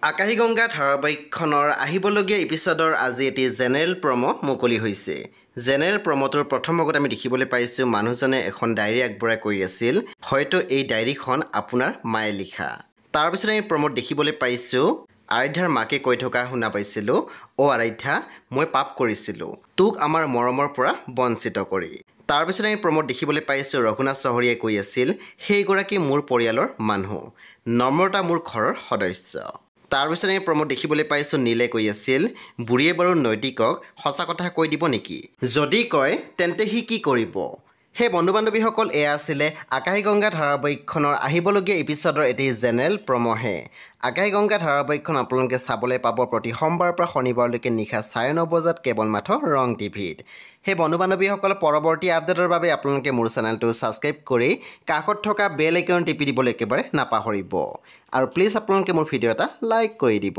আকাশীগংগা ধাৰাবাহিকখনৰ আহিবলগীয়া এপিছডৰ আজি এটি জেনেৰেল প্ৰমো মুকলি হৈছে। জেনেৰেল প্ৰমোটোৰ প্ৰথম ভাগত আমি দেখিবলৈ পাইছোঁ মানুহজনে এখন ডায়েৰী আগবঢ়াই কৈ আছিল হয়তো এই ডায়েৰীখন আপোনাৰ মায়ে লিখা। তাৰপিছত আমি প্ৰমোত দেখিবলৈ পাইছোঁ আৰাধ্যাৰ মাকে কৈ থকা শুনা পাইছিলোঁ, অ' আৰাধ্যা, মই পাপ কৰিছিলোঁ তোক আমাৰ মৰমৰ পৰা বঞ্চিত কৰি। তাৰপিছত আমি প্ৰমোত দেখিবলৈ পাইছোঁ ৰঘুনাথ চহৰীয়াই কৈ আছিল সেইগৰাকী মোৰ পৰিয়ালৰ মানুহ, নম্ৰতা মোৰ ঘৰৰ সদস্য। তাৰপিছত আমি প্ৰমোত দেখিবলৈ পাইছোঁ নীলে কৈ আছিল বুঢ়ীয়ে বাৰু নৈতিকক সঁচা কথা কৈ দিব নেকি? যদি কয় তেন্তে সি কি কৰিব? সেই বন্ধু বান্ধৱীসকল, এয়া আছিলে আকাশীগংগা ধাৰাবাহিকখনৰ আহিবলগীয়া এপিছডৰ এটি জেনেৰেল প্ৰমোহে। আকাশীগংগা ধাৰাবাহিকখন আপোনালোকে চাবলৈ পাব প্ৰতি সোমবাৰৰ পৰা শনিবাৰলৈকে নিশা 9:30 বজাত কেৱল মাত্ৰ ৰং টিভিত। সেই বন্ধু বান্ধৱীসকল, পৰৱৰ্তী আপডেটৰ বাবে আপোনালোকে মোৰ চেনেলটো ছাবস্ক্ৰাইব কৰি কাষত থকা বেল আইকন টিপি দিবলৈ একেবাৰে নাপাহৰিব। আৰু প্লিজ আপোনালোকে মোৰ ভিডিঅ' এটা লাইক কৰি দিব।